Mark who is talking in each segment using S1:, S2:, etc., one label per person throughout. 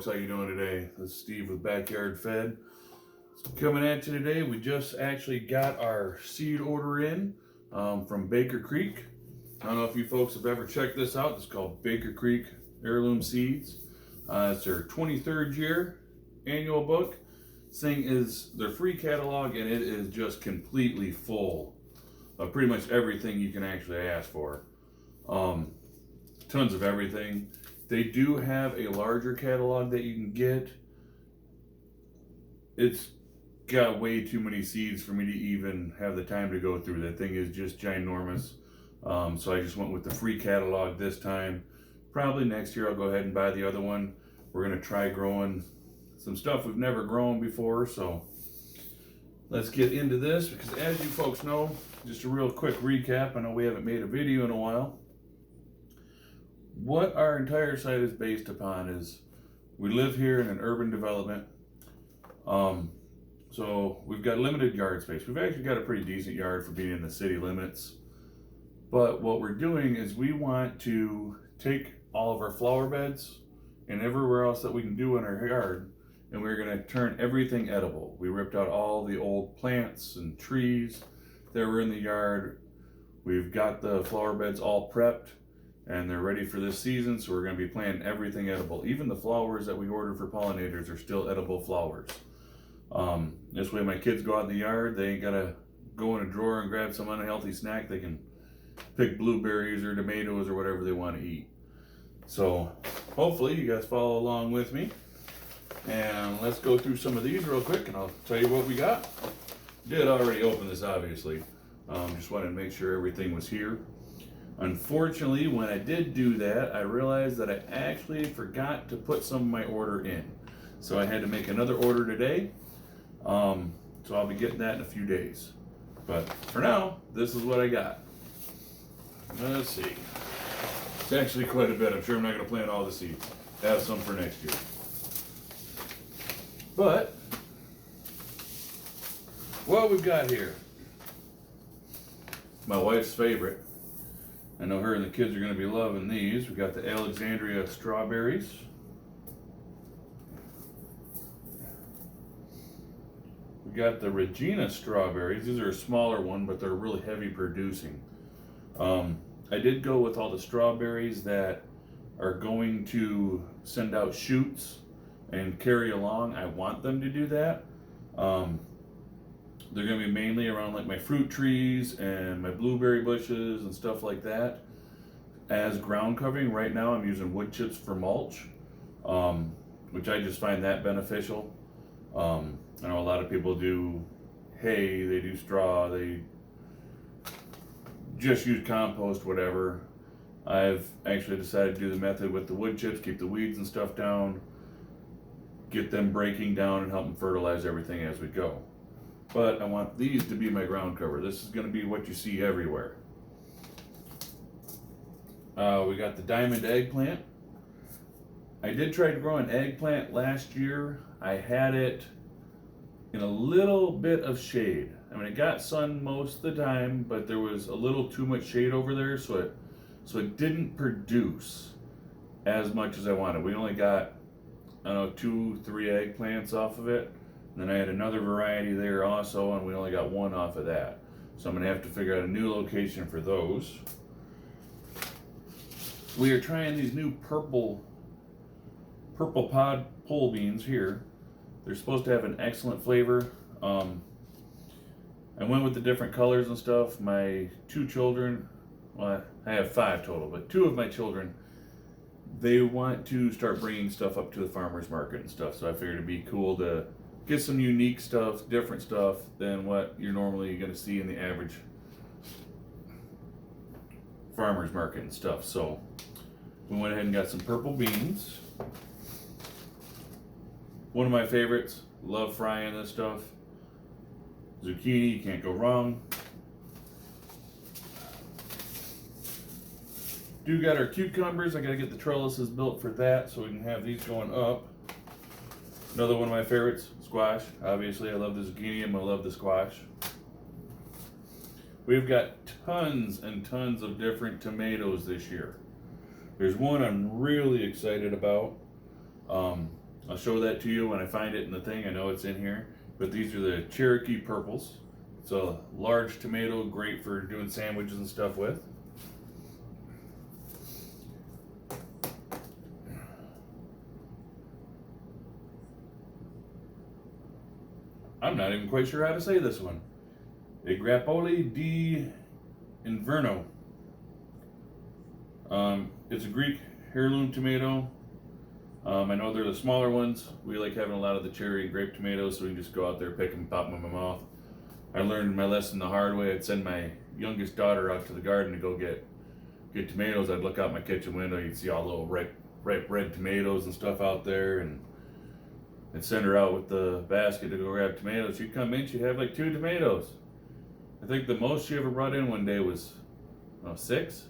S1: How you doing today? This is Steve with Backyard Fed. Coming at you today, we just actually got our seed order in from Baker Creek. I don't know if you folks have ever checked this out. It's called Baker Creek Heirloom Seeds. It's their 23rd year annual book. This thing is their free catalog, and it is just completely full of pretty much everything you can actually ask for. Tons of everything. They do have a larger catalog that you can get. It's got way too many seeds for me to even have the time to go through. That thing is just ginormous. So I just went with the free catalog this time. Probably next year I'll go ahead and buy the other one. We're gonna try growing some stuff we've never grown before. So let's get into this, because as you folks know, just a real quick recap. I know we haven't made a video in a while. What our entire site is based upon is we live here in an urban development. So we've got limited yard space. We've actually got a pretty decent yard for being in the city limits. But what we're doing is we want to take all of our flower beds and everywhere else that we can do in our yard, and we're going to turn everything edible. We ripped out all the old plants and trees that were in the yard. We've got the flower beds all prepped, and they're ready for this season, so we're going to be planting everything edible. Even the flowers that we ordered for pollinators are still edible flowers. This way my kids go out in the yard, they ain't got to go in a drawer and grab some unhealthy snack. They can pick blueberries or tomatoes or whatever they want to eat. So hopefully you guys follow along with me. And let's go through some of these real quick, and I'll tell you what we got. Did already open this, obviously. Just wanted to make sure everything was here. Unfortunately, when I did do that, I realized that I actually forgot to put some of my order in. So I had to make another order today. So I'll be getting that in a few days. But for now, this is what I got. Let's see. It's actually quite a bit. I'm sure I'm not going to plant all the seeds. Have some for next year. But what we've got here, my wife's favorite. I know her and the kids are going to be loving these. We've got the Alexandria strawberries. We got the Regina strawberries. These are a smaller one, but they're really heavy producing. I did go with all the strawberries that are going to send out shoots and carry along. I want them to do that. They're going to be mainly around like my fruit trees and my blueberry bushes and stuff like that. As ground covering, right now I'm using wood chips for mulch, which I just find that beneficial. I know a lot of people do hay, they do straw, they just use compost, whatever. I've actually decided to do the method with the wood chips, keep the weeds and stuff down, get them breaking down and help them fertilize everything as we go. But I want these to be my ground cover. This is going to be what you see everywhere. We got the diamond eggplant. I did try to grow an eggplant last year. I had it in a little bit of shade. I mean, it got sun most of the time, but there was a little too much shade over there, so it didn't produce as much as I wanted. We only got, I don't know, 2-3 eggplants off of it. And then I had another variety there also, and we only got one off of that. So I'm going to have to figure out a new location for those. We are trying these new purple pod pole beans here. They're supposed to have an excellent flavor. I went with the different colors and stuff. My 2 children, well, I have 5 total, but 2 of my children, they want to start bringing stuff up to the farmer's market and stuff. So I figured it'd be cool to get some unique stuff, different stuff than what you're normally going to see in the average farmer's market and stuff. So we went ahead and got some purple beans. One of my favorites, love frying this stuff. Zucchini, you can't go wrong. Do got our cucumbers. I got to get the trellises built for that so we can have these going up. Another one of my favorites, squash. Obviously, I love the zucchini and I love the squash. We've got tons and tons of different tomatoes this year. There's one I'm really excited about. I'll show that to you when I find it in the thing. I know it's in here. But these are the Cherokee purples. It's a large tomato, great for doing sandwiches and stuff with. I'm not even quite sure how to say this one. A Grappoli di Inverno. It's a Greek heirloom tomato. I know they're the smaller ones. We like having a lot of the cherry and grape tomatoes, so we can just go out there, pick them, pop them in my mouth. I learned my lesson the hard way. I'd send my youngest daughter out to the garden to go get tomatoes. I'd look out my kitchen window. You'd see all the little ripe red tomatoes and stuff out there, and I'd send her out with the basket to go grab tomatoes. She'd come in, she'd have like 2 tomatoes. I think the most she ever brought in one day was 6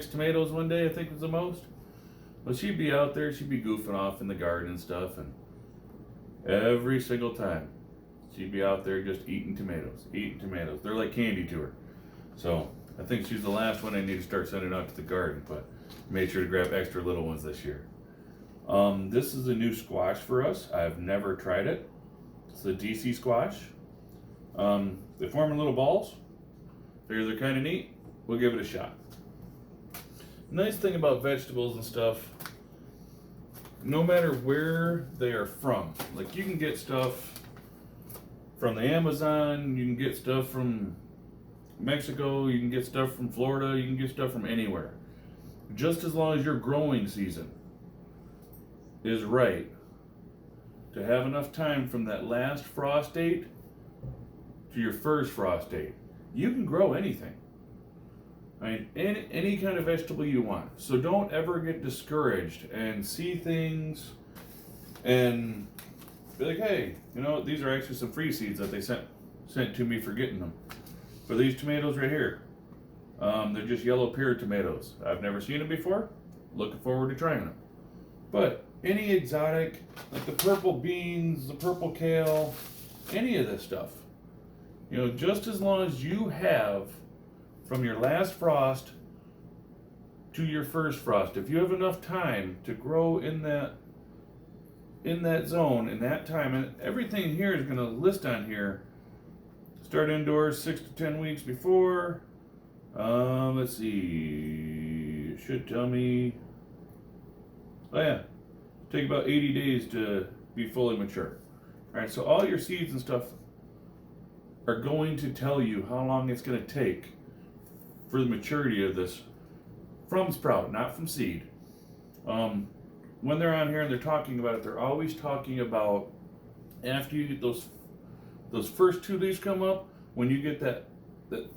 S1: tomatoes one day, I think was the most. Well, she'd be out there, she'd be goofing off in the garden and stuff, and every single time she'd be out there just eating tomatoes. They're like candy to her. So I think she's the last one I need to start sending out to the garden, but made sure to grab extra little ones this year. This is a new squash for us. I've never tried it. It's the DC squash. They form in little balls. Figure they're kind of neat. We'll give it a shot. Nice thing about vegetables and stuff, no matter where they are from, like you can get stuff from the Amazon, you can get stuff from Mexico, you can get stuff from Florida, you can get stuff from anywhere. Just as long as your growing season is right to have enough time from that last frost date to your first frost date, you can grow anything. I mean, any kind of vegetable you want. So don't ever get discouraged and see things and be like, hey, these are actually some free seeds that they sent to me for getting them. For these tomatoes right here. They're just yellow pear tomatoes. I've never seen them before. Looking forward to trying them. But any exotic, like the purple beans, the purple kale, any of this stuff, just as long as you have from your last frost to your first frost, if you have enough time to grow in that zone in that time, and everything here is going to list on here. Start indoors 6 to 10 weeks before. Let's see. It should tell me. Oh yeah, take about 80 days to be fully mature. All right, so all your seeds and stuff are going to tell you how long it's going to take for the maturity of this from sprout, not from seed. When they're on here and they're talking about it, they're always talking about after you get those first 2 leaves come up, when you get that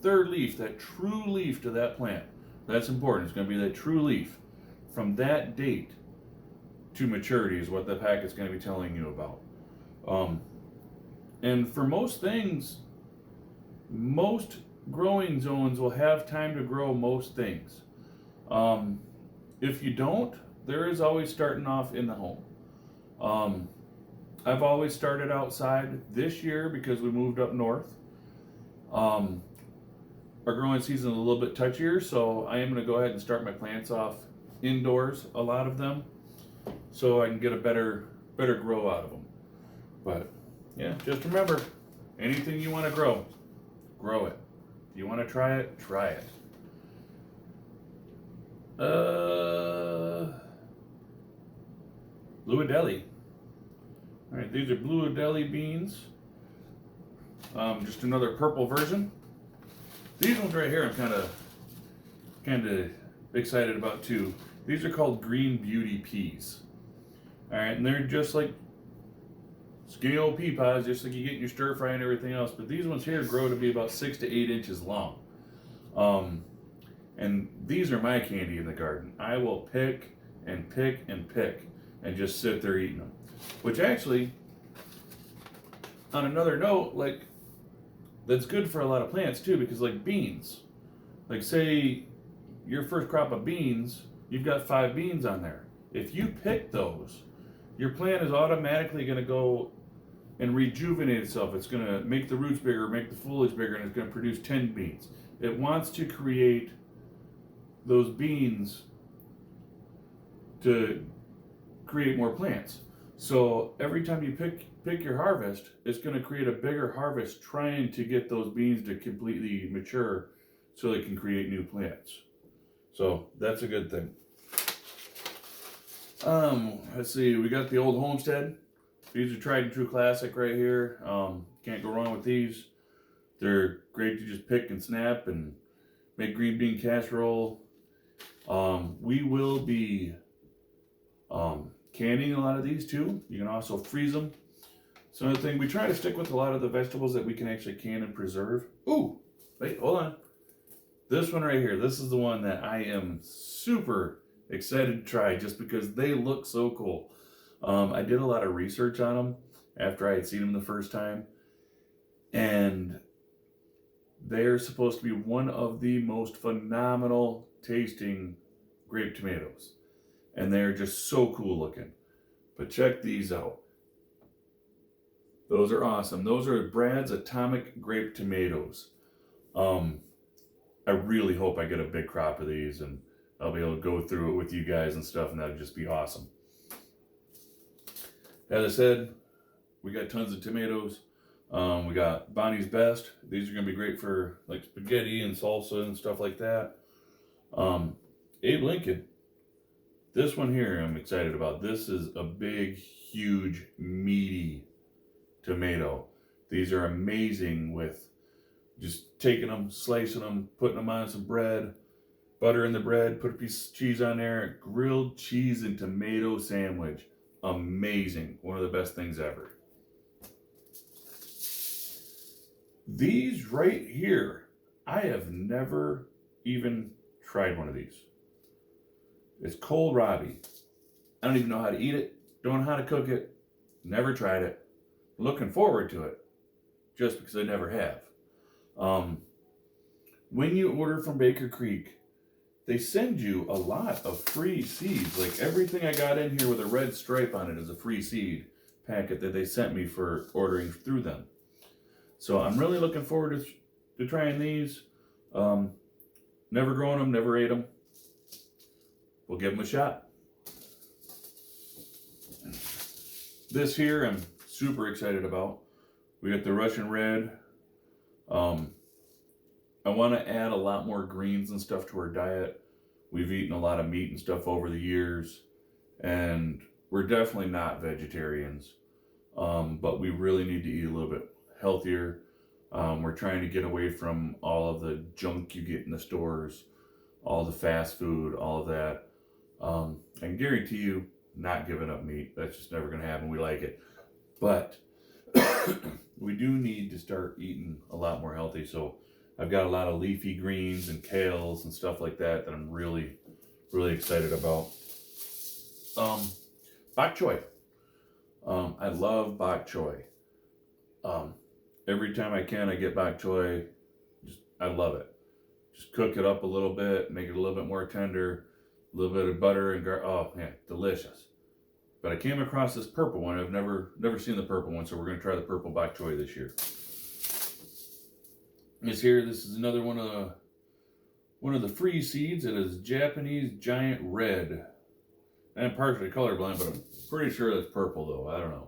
S1: third leaf, that true leaf to that plant. That's important. It's going to be that true leaf. From that date to maturity is what the packet's going to be telling you about. And for most things, most growing zones will have time to grow most things. If you don't, there is always starting off in the home. I've always started outside. This year, because we moved up north, our growing season is a little bit touchier, so I am going to go ahead and start my plants off indoors, a lot of them, so I can get a better grow out of them. But yeah, just remember, anything you want to grow it. You want to try it, try it. Blue Adeli. All right, these are Blue Adeli beans. Just another purple version. These ones right here, I'm kind of excited about too. These are called Green Beauty peas. All right, and they're just like skinny old pea pods, just like you get in your stir fry and everything else. But these ones here grow to be about 6 to 8 inches long. And these are my candy in the garden. I will pick and pick and pick and just sit there eating them. Which actually, on another note, like, that's good for a lot of plants too, because like beans, like say your first crop of beans, you've got 5 beans on there. If you pick those, your plant is automatically going to go and rejuvenate itself. It's going to make the roots bigger, make the foliage bigger, and it's going to produce 10 beans. It wants to create those beans to create more plants. So every time you pick your harvest, it's going to create a bigger harvest trying to get those beans to completely mature so they can create new plants. So that's a good thing. Let's see, we got the old homestead. These are tried and true classic right here. Can't go wrong with these. They're great to just pick and snap and make green bean casserole. We will be canning a lot of these too. You can also freeze them. So another thing, we try to stick with a lot of the vegetables that we can actually can and preserve. Ooh, wait, hold on. This one right here, this is the one that I am super excited to try just because they look so cool. I did a lot of research on them after I had seen them the first time. And they're supposed to be one of the most phenomenal tasting grape tomatoes. And they're just so cool looking. But check these out. Those are awesome. Those are Brad's Atomic Grape Tomatoes. I really hope I get a big crop of these and I'll be able to go through it with you guys and stuff, and that'd just be awesome. As I said, we got tons of tomatoes. We got Bonnie's Best. These are going to be great for like spaghetti and salsa and stuff like that. Abe Lincoln. This one here I'm excited about. This is a big, huge, meaty tomato. These are amazing with just taking them, slicing them, putting them on some bread, butter in the bread, put a piece of cheese on there, grilled cheese and tomato sandwich. Amazing. One of the best things ever. These right here, I have never even tried one of these. It's kohlrabi. I don't even know how to eat it. Don't know how to cook it. Never tried it. Looking forward to it. Just because I never have. When you order from Baker Creek, they send you a lot of free seeds. Like everything I got in here with a red stripe on it is a free seed packet that they sent me for ordering through them. So I'm really looking forward to trying these. Never grown them, never ate them. We'll give them a shot. This here I'm super excited about. We got the Russian Red. I want to add a lot more greens and stuff to our diet. We've eaten a lot of meat and stuff over the years, and we're definitely not vegetarians, but we really need to eat a little bit healthier. We're trying to get away from all of the junk you get in the stores, all the fast food, all of that. I can guarantee you, not giving up meat. That's just never going to happen. We like it. But we do need to start eating a lot more healthy. So I've got a lot of leafy greens and kales and stuff like that I'm really, really excited about. Bok choy. I love bok choy. Every time I can, I get bok choy. I love it. Just cook it up a little bit, make it a little bit more tender, a little bit of butter and oh man, delicious. But I came across this purple one. I've never seen the purple one, so we're going to try the purple bok choy this year. This is another one of the free seeds. It is Japanese Giant Red. I'm partially colorblind, but I'm pretty sure that's purple though. I don't know.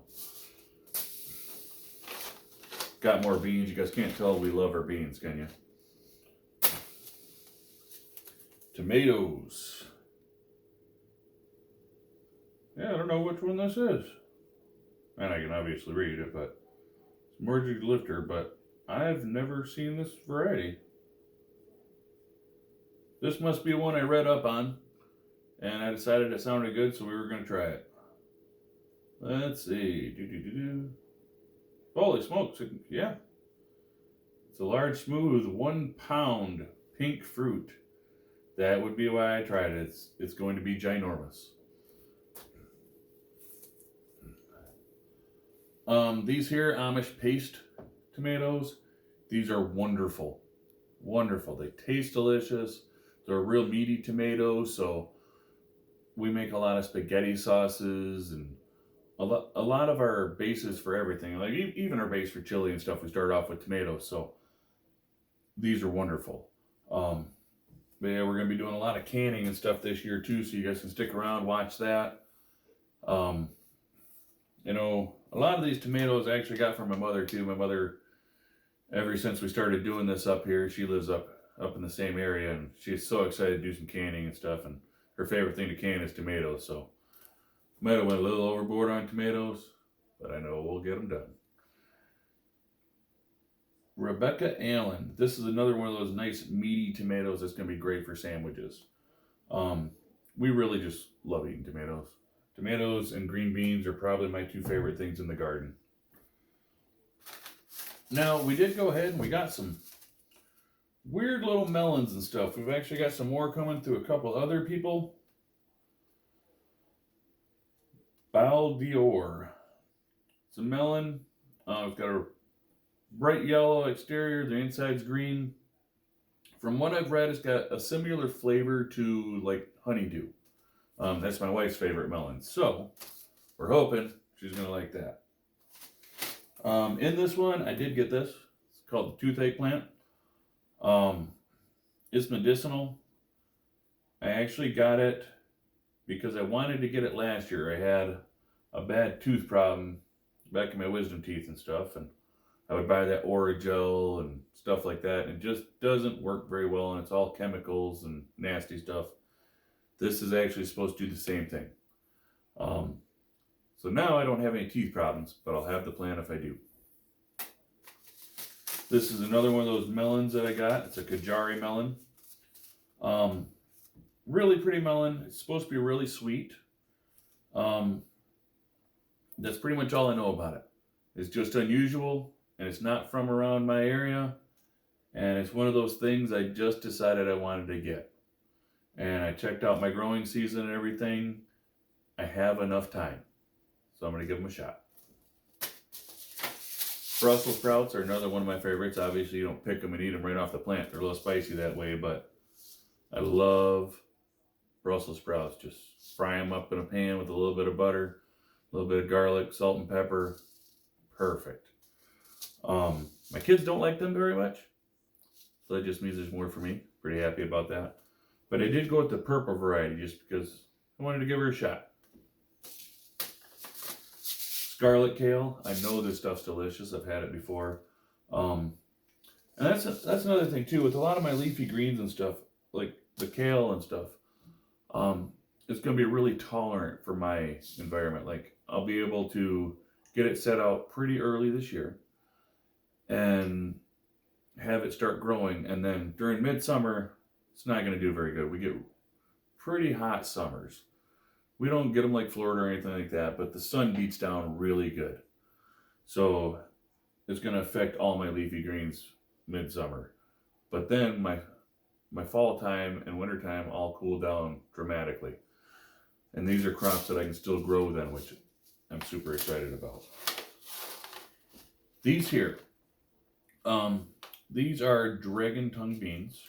S1: Got more beans. You guys can't tell we love our beans, can you? Tomatoes. Yeah, I don't know which one this is. And I can obviously read it, but it's Merged Lifter, but I've never seen this variety. This must be one I read up on, and I decided it sounded good, so we were going to try it. Let's see. Holy smokes, yeah. It's a large, smooth, 1 pound pink fruit. That would be why I tried it. It's going to be ginormous. These here Amish paste tomatoes, these are wonderful. Wonderful. They taste delicious. They're real meaty tomatoes, so we make a lot of spaghetti sauces and a lot of our bases for everything. Like even our base for chili and stuff, we start off with tomatoes, so these are wonderful. But yeah, we're going to be doing a lot of canning and stuff this year too, so you guys can stick around, watch that. You know, a lot of these tomatoes I actually got from my mother too. My mother, ever since we started doing this up here, she lives up in the same area, and she's so excited to do some canning and stuff. And her favorite thing to can is tomatoes. So might have went a little overboard on tomatoes, but I know we'll get them done. Rebecca Allen. This is another one of those nice meaty tomatoes that's going to be great for sandwiches. We really just love eating tomatoes. Tomatoes and green beans are probably my two favorite things in the garden. Now, we did go ahead and we got some weird little melons and stuff. We've actually got some more coming through a couple other people. Baldior. It's a melon. It's got a bright yellow exterior. The inside's green. From what I've read, it's got a similar flavor to like honeydew. That's my wife's favorite melon. So, we're hoping she's going to like that. In this one, I did get this. It's called the toothache plant. It's medicinal. I actually got it because I wanted to get it last year. I had a bad tooth problem back in my wisdom teeth and stuff, and I would buy that Orajel and stuff like that, and it just doesn't work very well, and it's all chemicals and nasty stuff. This is actually supposed to do the same thing. So now I don't have any teeth problems, but I'll have the plant if I do. This is another one of those melons that I got. It's a Kajari melon. Really pretty melon. It's supposed to be really sweet. That's pretty much all I know about it. It's just unusual, and it's not from around my area, and it's one of those things I just decided I wanted to get. And I checked out my growing season and everything. I have enough time, so I'm going to give them a shot. Brussels sprouts are another one of my favorites. Obviously, you don't pick them and eat them right off the plant. They're a little spicy that way, but I love Brussels sprouts. Just fry them up in a pan with a little bit of butter, a little bit of garlic, salt and pepper. Perfect. My kids don't like them very much, so that just means there's more for me. Pretty happy about that. But I did go with the purple variety just because I wanted to give her a shot. Scarlet kale. I know this stuff's delicious. I've had it before. And that's another thing too. With a lot of my leafy greens and stuff, like the kale and stuff, it's going to be really tolerant for my environment. Like I'll be able to get it set out pretty early this year and have it start growing. And then during midsummer, it's not going to do very good. We get pretty hot summers. We don't get them like Florida or anything like that, but the sun beats down really good. So it's going to affect all my leafy greens midsummer. But then my fall time and winter time all cool down dramatically. And these are crops that I can still grow then, which I'm super excited about. These here, these are dragon tongue beans.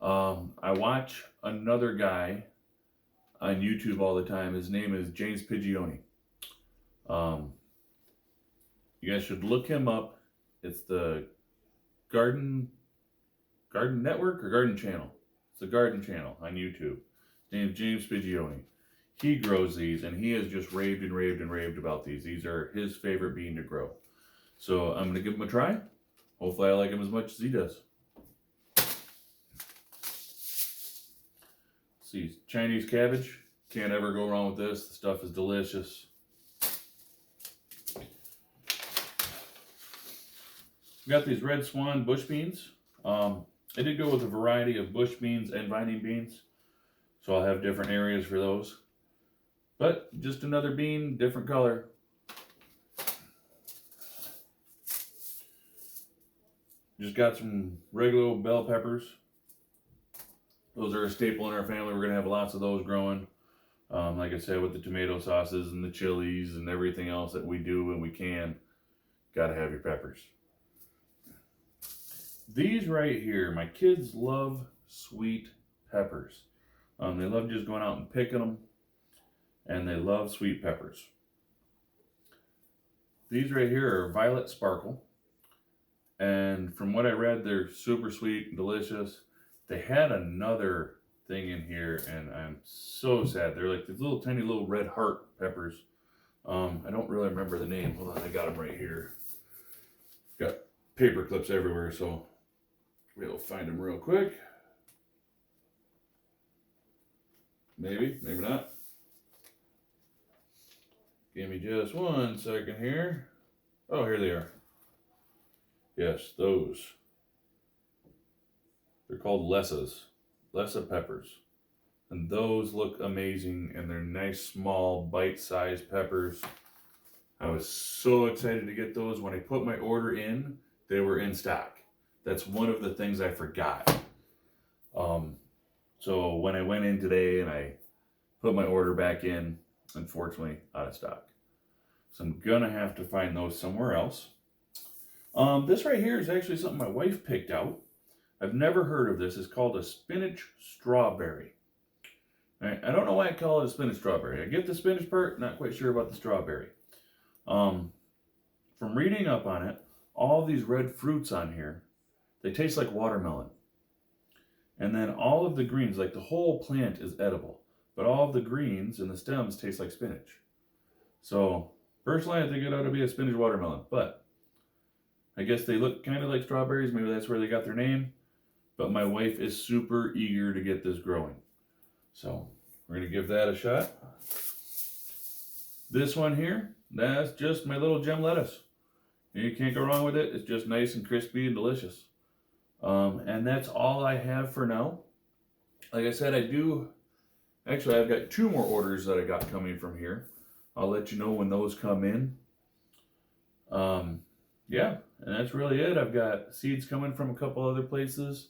S1: I watch another guy on YouTube all the time. His name is James Pigioni. You guys should look him up. It's the Garden Network or Garden Channel. It's the Garden Channel on YouTube. His name is James Pigioni. He grows these, and he has just raved and raved and raved about these. These are his favorite bean to grow. So I'm going to give them a try. Hopefully I like them as much as he does. See, Chinese cabbage. Can't ever go wrong with this. The stuff is delicious. We got these red swan bush beans. I did go with a variety of bush beans and vining beans, so I'll have different areas for those. But just another bean, different color. Just got some regular old bell peppers. Those are a staple in our family. We're going to have lots of those growing. Like I said, with the tomato sauces and the chilies and everything else that we do when we can, got to have your peppers. These right here, my kids love sweet peppers. They love just going out and picking them, and they love sweet peppers. These right here are Violet Sparkle, and from what I read, they're super sweet and delicious. They had another thing in here, and I'm so sad. They're like these little tiny little red heart peppers. I don't really remember the name. Hold on, I got them right here. Got paper clips everywhere, so we'll find them real quick. Maybe, maybe not. Give me just 1 second here. Oh, here they are. Yes, those. They're called Lessa peppers. And those look amazing, and they're nice, small, bite-sized peppers. I was so excited to get those. When I put my order in, they were in stock. That's one of the things I forgot. So when I went in today and I put my order back in, unfortunately, out of stock. So I'm gonna have to find those somewhere else. This right here is actually something my wife picked out. I've never heard of this. It's called a spinach strawberry. Right? I don't know why I call it a spinach strawberry. I get the spinach part, not quite sure about the strawberry. From reading up on it, all these red fruits on here, they taste like watermelon. And then all of the greens, like the whole plant is edible, but all of the greens and the stems taste like spinach. So personally, I think it ought to be a spinach watermelon, but I guess they look kind of like strawberries. Maybe that's where they got their name. But my wife is super eager to get this growing. So we're going to give that a shot. This one here, that's just my little gem lettuce. You can't go wrong with it. It's just nice and crispy and delicious. And that's all I have for now. Like I said, I've got 2 more orders that I got coming from here. I'll let you know when those come in. Yeah, and that's really it. I've got seeds coming from a couple other places.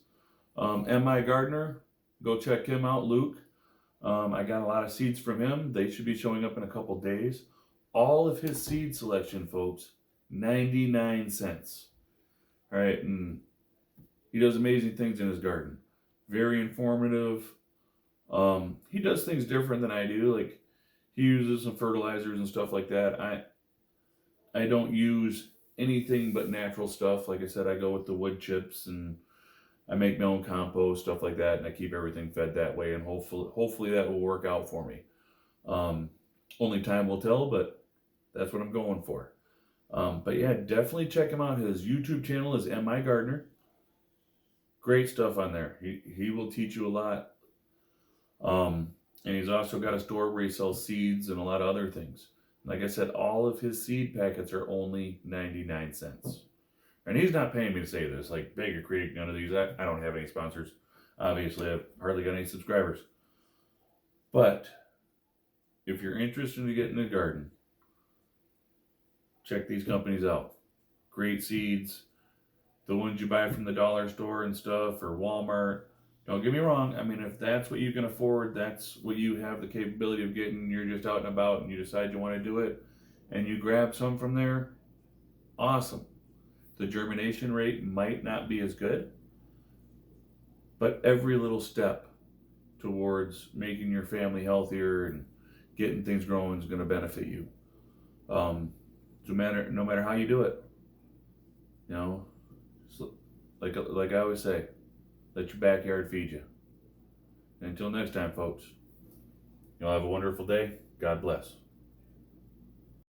S1: M.I. Gardner, go check him out, Luke. I got a lot of seeds from him. They should be showing up in a couple days. All of his seed selection, folks, 99 cents. All right, and he does amazing things in his garden. Very informative. He does things different than I do. Like, he uses some fertilizers and stuff like that. I don't use anything but natural stuff. Like I said, I go with the wood chips, and I make my own compost, stuff like that, and I keep everything fed that way, and hopefully that will work out for me. Only time will tell, but that's what I'm going for. But yeah, definitely check him out. His YouTube channel is M.I. Gardner. Great stuff on there. He will teach you a lot. And he's also got a store where he sells seeds and a lot of other things. Like I said, all of his seed packets are only 99 cents. And he's not paying me to say this. Like, beg or create, none of these. I don't have any sponsors. Obviously, I've hardly got any subscribers. But if you're interested in getting a garden, check these companies out. Great seeds. The ones you buy from the dollar store and stuff, or Walmart. Don't get me wrong. I mean, if that's what you can afford, that's what you have the capability of getting, you're just out and about and you decide you want to do it, and you grab some from there, awesome. The germination rate might not be as good, but every little step towards making your family healthier and getting things growing is going to benefit you. No matter how you do it, you know, like I always say, let your backyard feed you. And until next time, folks, you'll have a wonderful day. God bless.